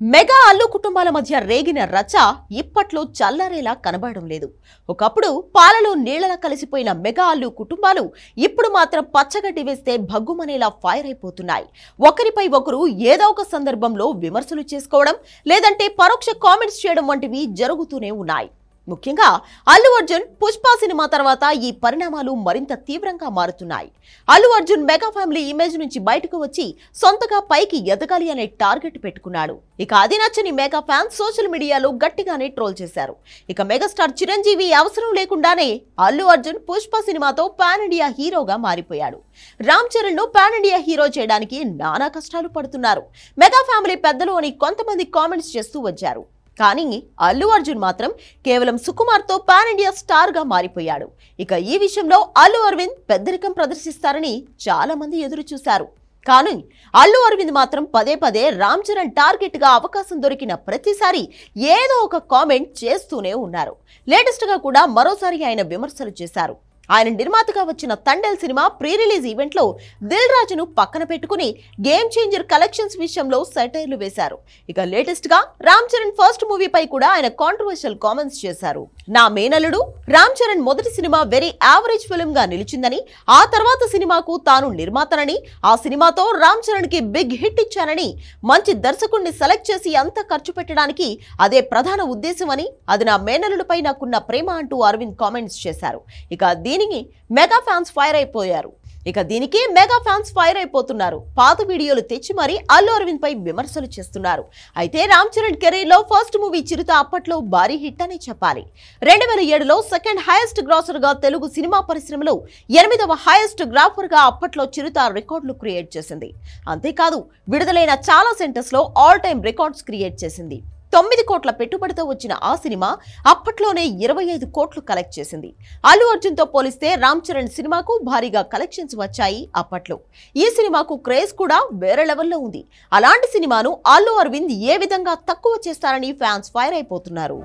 Mega Allu కుటుంబాల మధ్య రేగిన రచ ఇప్పట్లో చల్లారేలా కనబడడం లేదు. ఒకప్పుడు పాలలో నీళ్లలా కలిసిపోయిన మెగా అల్లు కుటుంబాలు ఇప్పుడు మాత్రం పచ్చగడ్డి వేస్తే భగ్గుమనేలా ఫైర్ అయిపోతున్నాయి. ఒకరిపై ఒకరు ఏదో ఒక సందర్భంలో విమర్శలు చేసుకోవడం, లేదంటే పరోక్ష కామెంట్స్ చేయడం వంటివి జరుగుతూనే ఉన్నాయి. ముఖ్యంగా అల్లు అర్జున్ పుష్ప సినిమా తర్వాత ఈ పరిణామాలు మరింత తీవ్రంగా మారుతున్నాయి. Allu Arjun mega family image నుంచి బయటకు వచ్చి సొంతగా పైకి ఎదగాలి అనే టార్గెట్ పెట్టుకున్నాడు. ఇక అది నచ్చని మెగా ఫ్యాన్స్ సోషల్ మీడియాలో గట్టిగానే ట్రోల్ చేశారు. ఇక మెగాస్టార్ చిరంజీవి అవసరం లేకుండానే అల్లు అర్జున్ పుష్ప సినిమాతో పాన్ ఇండియా హీరోగా మారిపోయాడు. రామ్ చరణ్ ను పాన్ ఇండియా హీరో చేయడానికి నానా కష్టాలు పడుతున్నారు. మెగా ఫ్యామిలీ పెద్దలు అని కొంతమంది కామెంట్స్ చేస్తూ వచ్చారు. కానీ అల్లు అర్జున్ మాత్రం కేవలం సుకుమార్ తో పాన్ ఇండియా స్టార్ గా మారిపోయాడు. ఇక ఈ విషయంలో అల్లు అరవింద్ పెద్దరికం ప్రదర్శిస్తారని చాలా మంది ఎదురు చూశారు. కానీ అల్లు అరవింద్ మాత్రం పదే పదే రామ్ చరణ్ టార్గెట్ గా అవకాశం దొరికిన ప్రతిసారి ఏదో ఒక కామెంట్ చేస్తూనే ఉన్నారు. లేటెస్ట్ గా కూడా మరోసారి ఆయన విమర్శలు చేశారు. ఆయన నిర్మాతగా వచ్చిన Thandel cinema pre release event లో దిల్ రాజును పక్కన పెట్టుకుని గేమ్ చేంజర్ కలెక్షన్స్ విషయంలో సెటైర్లు వేశారు. ఇక లేటెస్ట్ గా రామ్ చరణ్ ఫస్ట్ మూవీపై కూడా ఆయన కాంట్రవర్షియల్ కామెంట్స్ చేశారు. నా మేనల్లుడు రామ్ చరణ్ మొదటి సినిమా వెరీ యావరేజ్ ఫిల్మ్ గా నిలిచిందని, ఆ తర్వాత సినిమాకు తాను నిర్మాతనని, ఆ సినిమాతో రామ్ చరణ్ కి బిగ్ హిట్ ఇచ్చానని, మంచి దర్శకుడిని సెలెక్ట్ చేసి అంత ఖర్చు పెట్టడానికి అదే ప్రధాన ఉద్దేశమని, అది నా మేనల్లుడిపై నాకున్న ప్రేమ అంటూ అరవింద్ కామెంట్స్ చేశారు. ఇక దీనికి మెగా ఫ్యాన్స్ ఫైర్ అయిపోతున్నారు. పాత వీడియోలు తెచ్చి మరీ అల్లు అరవింద్ పై విమర్శలు చేస్తున్నారు. అయితే రామ్ చరణ్ కెరీర్ లో ఫస్ట్ మూవీ చిరుత అప్పట్లో భారీ హిట్ అని చెప్పాలి. 2007లో సెకండ్ హైయెస్ట్ గ్రాసర్ గా తెలుగు సినిమా పరిశ్రమలో 8వ హైయెస్ట్ గ్రాఫర్ గా అప్పట్లో చిరుత రికార్డులు క్రియేట్ చేసింది. అంతేకాదు విడుదలైన చాలా సెంటర్స్ లో ఆల్ టైమ్ రికార్డ్స్ క్రియేట్ చేసింది. 9 కోట్ల పెట్టుబడితో వచ్చిన ఆ సినిమా అప్పట్లోనే 25 కోట్లు కలెక్ట్ చేసింది. అల్లు అర్జున్ తో పోలిస్తే రామ్ చరణ్ సినిమాకు భారీగా కలెక్షన్స్ వచ్చాయి అప్పట్లో. ఈ సినిమాకు క్రేజ్ కూడా వేరే లెవెల్లో ఉంది. అలాంటి సినిమాను అల్లు అరవింద్ ఏ విధంగా తక్కువ చేస్తారని ఫ్యాన్స్ ఫైర్ అయిపోతున్నారు.